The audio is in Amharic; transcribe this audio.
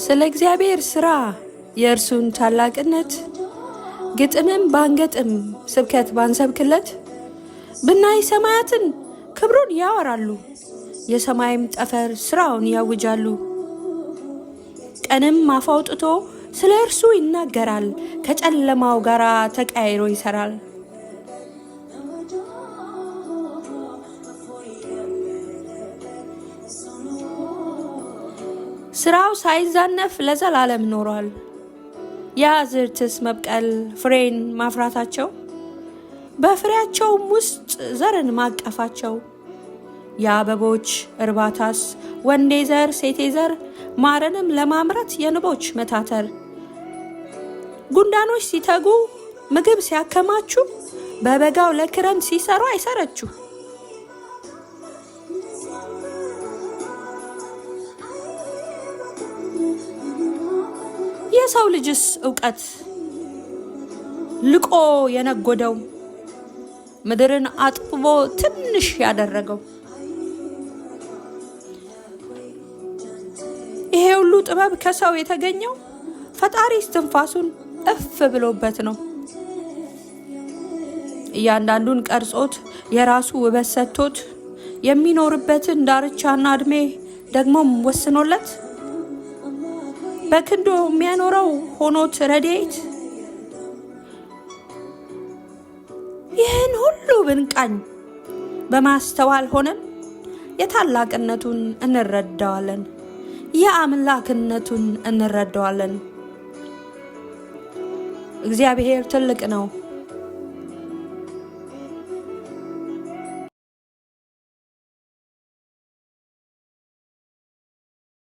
ስለ እግዚአብሔር ሥራ የእርሱን ታላቅነት ግጥምም ባንገጥም ስብከት ባንሰብክለት ብናይ ሰማያትን ክብሩን ያወራሉ የሰማይም ጠፈር ሥራውን ያውጃሉ። ቀንም አፍ አውጥቶ ስለ እርሱ ይናገራል ከጨለማው ጋር ተቃይሮ ይሰራል። ሥራው ሳይዛነፍ ለዘላለም ኖሯል። የአዝርዕትስ መብቀል ፍሬን ማፍራታቸው በፍሬያቸውም ውስጥ ዘርን ማቀፋቸው የአበቦች እርባታስ ወንዴ ዘር ሴቴ ዘር ማርንም ለማምረት የንቦች መታተር ጉንዳኖች ሲተጉ ምግብ ሲያከማቹ በበጋው ለክረምት ሲሰሩ አይሰረቹ። የሰው ልጅስ ዕውቀት ልቆ የነጎደው ምድርን አጥብቦ ትንሽ ያደረገው ይሄ ሁሉ ጥበብ ከሰው የተገኘው ፈጣሪ እስትንፋሱን እፍ ብሎበት ነው። እያንዳንዱን ቀርጾት የራሱ ውበት ሰጥቶት የሚኖርበትን ዳርቻና እድሜ ደግሞም ወስኖለት በክንዶ የሚያኖረው ሆኖት ረድኤት ይህን ሁሉ ብንቃኝ በማስተዋል ሆነን የታላቅነቱን እንረዳዋለን የአምላክነቱን እንረዳዋለን። እግዚአብሔር ትልቅ ነው።